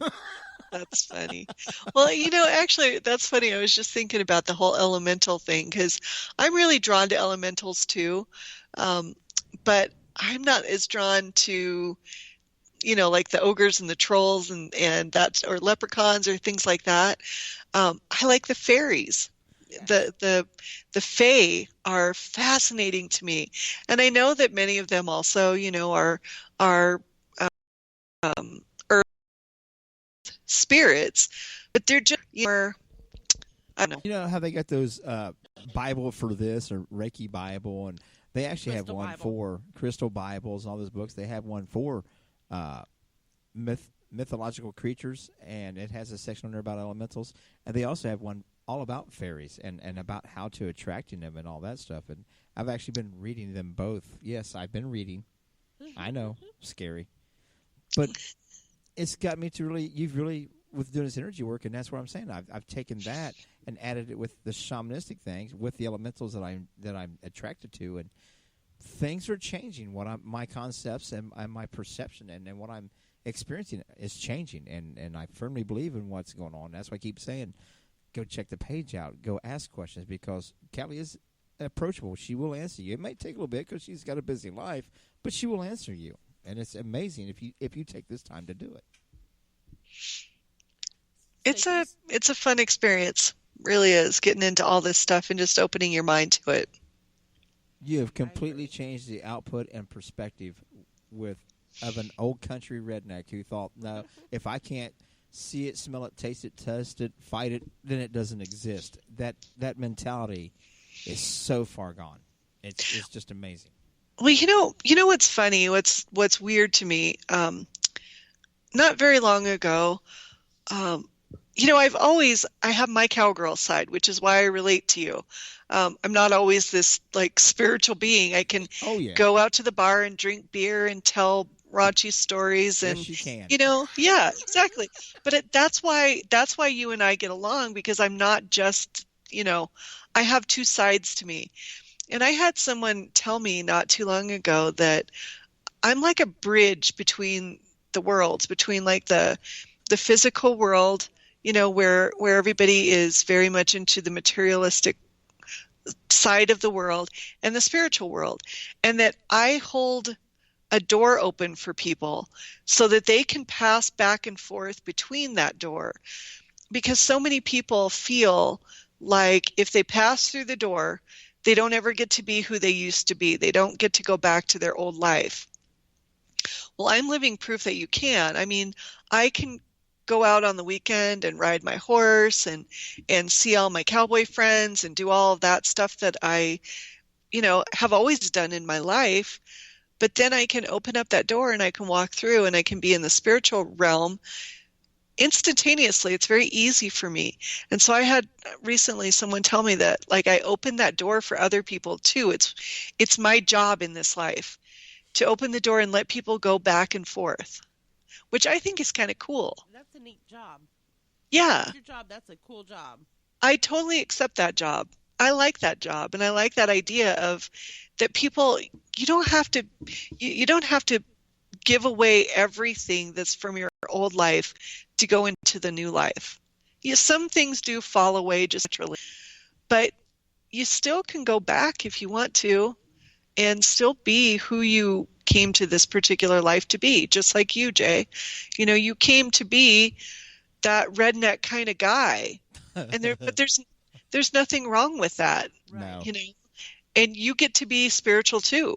That's funny. Well, actually, that's funny. I was just thinking about the whole elemental thing, because I'm really drawn to elementals too. But I'm not as drawn to, like the ogres and the trolls and that, or leprechauns or things like that. I like the fairies. The fae are fascinating to me. And I know that many of them also, are earth spirits, but they're just more, I don't know. You know how they got those Bible for this, or Reiki Bible, and they actually Crystal have one Bible. for Crystal Bibles and all those books. They have one for mythological creatures, and it has a section on there about elementals. And they also have one all about fairies and about how to attracting them and all that stuff. And I've actually been reading them both. Yes, I've been reading. I know, scary. But it's got me to really, with doing this energy work, and that's what I'm saying. I've taken that and added it with the shamanistic things, with the elementals that I'm attracted to, and things are changing. My concepts and my perception and what I'm experiencing is changing, and I firmly believe in what's going on. That's why I keep saying, go check the page out, go ask questions, because Callea is approachable. She will answer you. It may take a little bit because she's got a busy life, but she will answer you, and it's amazing if you take this time to do it. It's a fun experience, really is, getting into all this stuff and just opening your mind to it. You have completely changed the output and perspective of an old country redneck who thought, no, if I can't see it, smell it, taste it, test it, fight it, then it doesn't exist. That mentality is so far gone. It's just amazing. Well, you know what's funny? What's weird to me? Not very long ago, I have my cowgirl side, which is why I relate to you. I'm not always this like spiritual being. I can go out to the bar and drink beer and tell raunchy stories, and yes, you can. Yeah, exactly. But that's why you and I get along, because I'm not just, I have two sides to me. And I had someone tell me not too long ago that I'm like a bridge between the worlds, between like the physical world, where everybody is very much into the materialistic side of the world, and the spiritual world, and that I hold a door open for people so that they can pass back and forth between that door, because so many people feel like if they pass through the door, they don't ever get to be who they used to be. They don't get to go back to their old life. Well, I'm living proof that you can. I mean, I can go out on the weekend and ride my horse and see all my cowboy friends and do all of that stuff that I, have always done in my life. But then I can open up that door and I can walk through and I can be in the spiritual realm instantaneously. It's very easy for me. And so I had recently someone tell me that, like, I opened that door for other people too. It's my job in this life to open the door and let people go back and forth. which I think is kind of cool. That's a neat job. Yeah. That's your job. That's a cool job. I totally accept that job. I like that job, and I like that idea of that people, you don't have to give away everything that's from your old life to go into the new life. Some things do fall away just naturally, but you still can go back if you want to and still be who you came to this particular life to be, just like you, Jay. You came to be that redneck kind of guy, but there's nothing wrong with that. No. And you get to be spiritual too.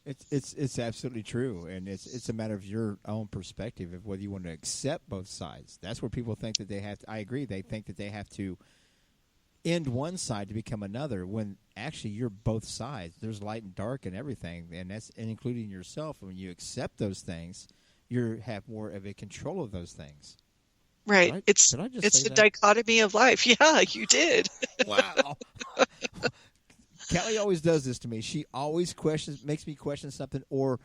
It's absolutely true, and it's a matter of your own perspective of whether you want to accept both sides. That's where people think that they have to. I agree. They think that they have to end one side to become another, when actually you're both sides. There's light and dark and everything, and including yourself. And when you accept those things, you have more of a control of those things. Right. It's the dichotomy of life. Yeah, you did. Wow. Callie always does this to me. She always makes me question something or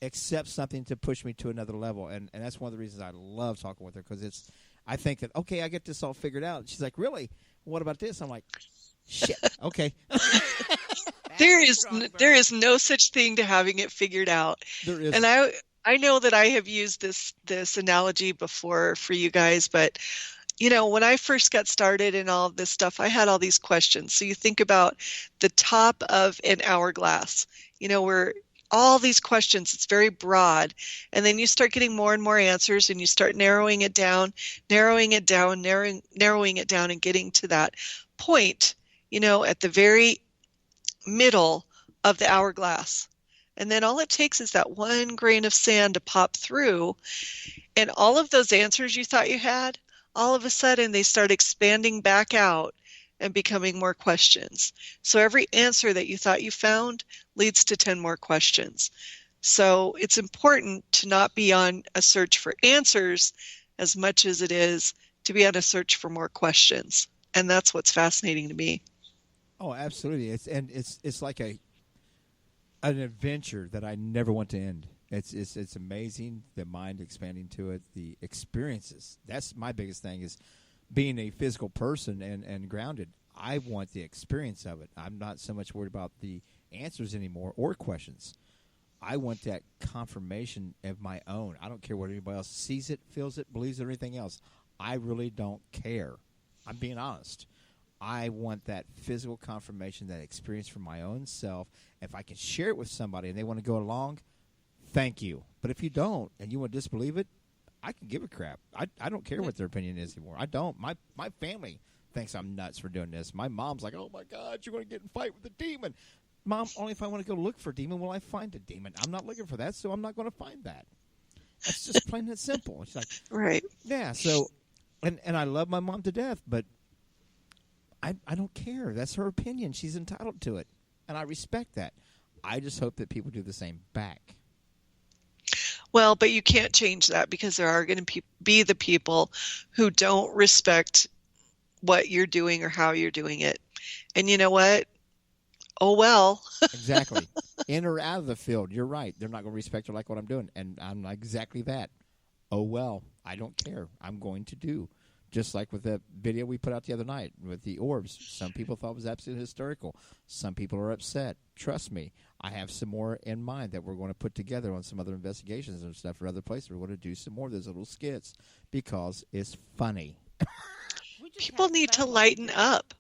accept something to push me to another level. And that's one of the reasons I love talking with her, because I think that, okay, I get this all figured out. And she's like, really? What about this? I'm like, shit, okay. There is no such thing to having it figured out. There is. And I know that I have used this analogy before for you guys, but when I first got started in all of this stuff, I had all these questions. So you think about the top of an hourglass, where all these questions, it's very broad. And then you start getting more and more answers, and you start narrowing it down, and getting to that point, at the very middle of the hourglass. And then all it takes is that one grain of sand to pop through, and all of those answers you thought you had, all of a sudden they start expanding back out and becoming more questions. So every answer that you thought you found leads to 10 more questions. So it's important to not be on a search for answers as much as it is to be on a search for more questions. And that's what's fascinating to me. Oh, absolutely. It's like an adventure that I never want to end. It's amazing, the mind expanding to it, the experiences. That's my biggest thing, is being a physical person and grounded. I want the experience of it. I'm not so much worried about the answers anymore or questions. I want that confirmation of my own. I don't care what anybody else sees it, feels it, believes it, or anything else. I really don't care. I'm being honest. I want that physical confirmation, that experience for my own self. If I can share it with somebody and they want to go along, thank you. But if you don't and you want to disbelieve it, I can give a crap. I don't care what their opinion is anymore. I don't. My family thinks I'm nuts for doing this. My mom's like, oh, my God, you're going to get in a fight with a demon. Mom, only if I want to go look for a demon will I find a demon. I'm not looking for that, so I'm not going to find that. That's just plain and simple. It's like, right. Yeah, so, and I love my mom to death, but I don't care. That's her opinion. She's entitled to it, and I respect that. I just hope that people do the same back. Well, but you can't change that, because there are going to be the people who don't respect what you're doing or how you're doing it. And you know what? Oh, well. Exactly. In or out of the field, you're right. They're not going to respect or like what I'm doing. And I'm exactly that. Oh, well, I don't care. I'm going to do. Just like with the video we put out the other night with the orbs. Some people thought it was absolutely hysterical. Some people are upset. Trust me, I have some more in mind that we're going to put together on some other investigations and stuff for other places. We're going to do some more of those little skits because it's funny. People need to lighten up.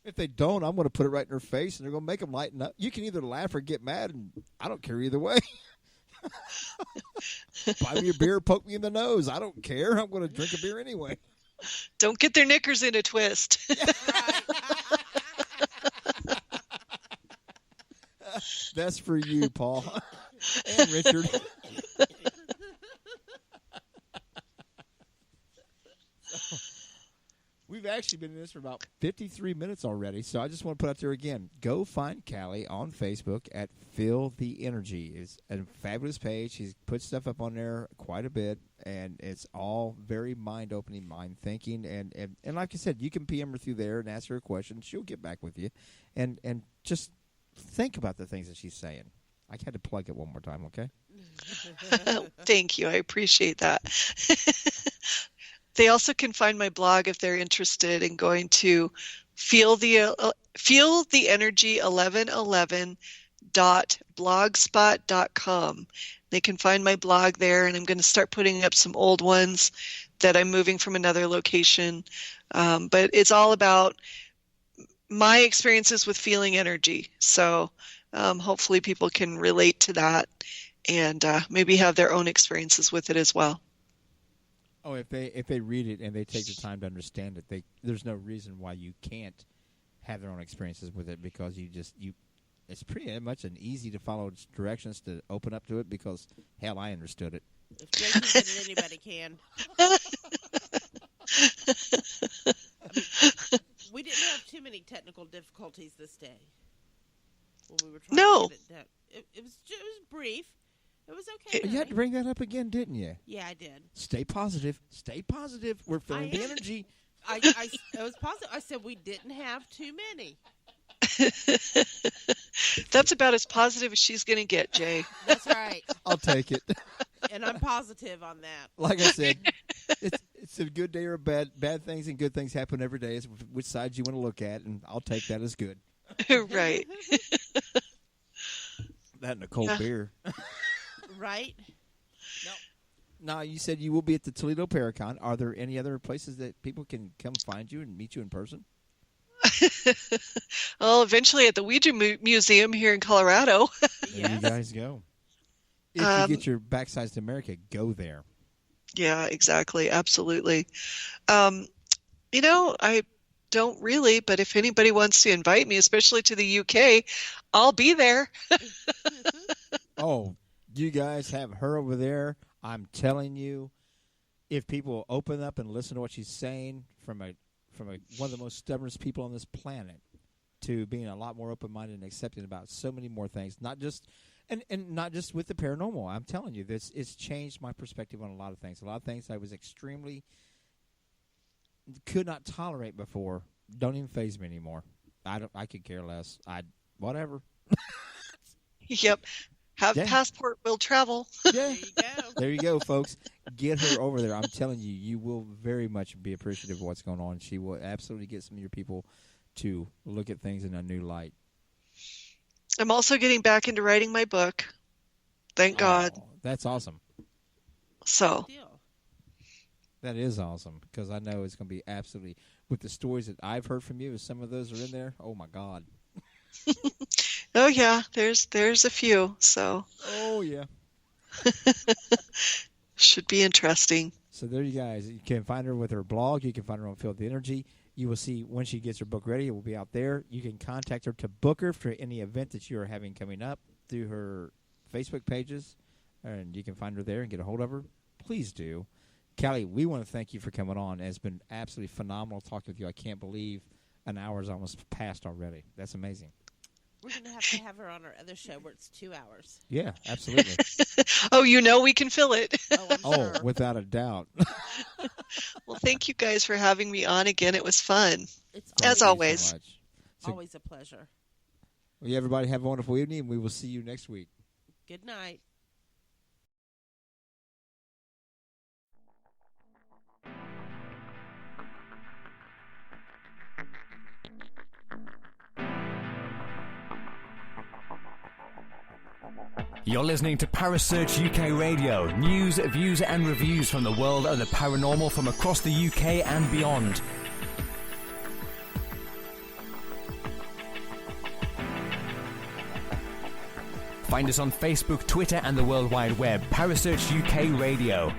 If they don't, I'm going to put it right in their face, and they're going to make them lighten up. You can either laugh or get mad, and I don't care either way. Buy me a beer, poke me in the nose. I don't care. I'm going to drink a beer anyway. Don't get their knickers in a twist. That's for you, Paul. And Richard. We've actually been in this for about 53 minutes already, so I just want to put out there again. Go find Callie on Facebook at Feel the Energy. It's a fabulous page. She's put stuff up on there quite a bit, and it's all very mind-opening, mind-thinking. And like I said, you can PM her through there and ask her a question. She'll get back with you. And just think about the things that she's saying. I had to plug it one more time, okay? Thank you. I appreciate that. They also can find my blog if they're interested in going to feelthe1111.blogspot.com. They can find my blog there, and I'm going to start putting up some old ones that I'm moving from another location. But it's all about my experiences with feeling energy. So hopefully people can relate to that and maybe have their own experiences with it as well. Oh, if they read it and they take the time to understand it, there's no reason why you can't have their own experiences with it, because it's pretty much an easy to follow directions to open up to it, because hell, I understood it. If Jay can get it, anybody can. We didn't have too many technical difficulties this day when we were trying to get it done. It was brief. It was okay. You had to bring that up again, didn't you? Yeah, I did. Stay positive. Stay positive. We're feeling the energy. I was positive. I said we didn't have too many. That's about as positive as she's going to get, Jay. That's right. I'll take it. And I'm positive on that. Like I said, it's a good day or a bad things and good things happen every day. It's which side you want to look at, and I'll take that as good. Right. That and a cold beer. Right? Now, you said you will be at the Toledo Paracon. Are there any other places that people can come find you and meet you in person? Well, eventually at the Ouija Museum here in Colorado. There you guys go. If you get your backsides to America, go there. Yeah, exactly. Absolutely. I don't really, but if anybody wants to invite me, especially to the UK, I'll be there. Oh, you guys have her over there. I'm telling you, if people open up and listen to what she's saying, from one of the most stubbornest people on this planet to being a lot more open-minded and accepting about so many more things, not just not just with the paranormal. I'm telling you, it's changed my perspective on a lot of things. A lot of things I was extremely could not tolerate before don't even faze me anymore. I could care less. Whatever. Yep. Have passport, will travel. Yeah. There you go. There you go, folks. Get her over there. I'm telling you, you will very much be appreciative of what's going on. She will absolutely get some of your people to look at things in a new light. I'm also getting back into writing my book. Thank God. That's awesome. So. That is awesome, because I know it's going to be absolutely, with the stories that I've heard from you, if some of those are in there, oh my God. Oh yeah, there's a few, so. Oh yeah. Should be interesting. So there you guys. You can find her with her blog. You can find her on Feel the Energy. You will see when she gets her book ready. It will be out there. You can contact her to book her for any event that you are having coming up through her Facebook pages, and you can find her there and get a hold of her. Please do. Callie, we want to thank you for coming on. It's been absolutely phenomenal talking with you. I can't believe an hour's almost passed already. That's amazing. We're going to have her on our other show where it's 2 hours. Yeah, absolutely. Oh, we can fill it. Oh, I'm sure. Without a doubt. Well, thank you guys for having me on again. It was fun. It's as always. So much. Always a pleasure. Well, everybody have a wonderful evening, and we will see you next week. Good night. You're listening to Parasearch UK Radio. News, views and reviews from the world of the paranormal from across the UK and beyond. Find us on Facebook, Twitter and the World Wide Web. Parasearch UK Radio.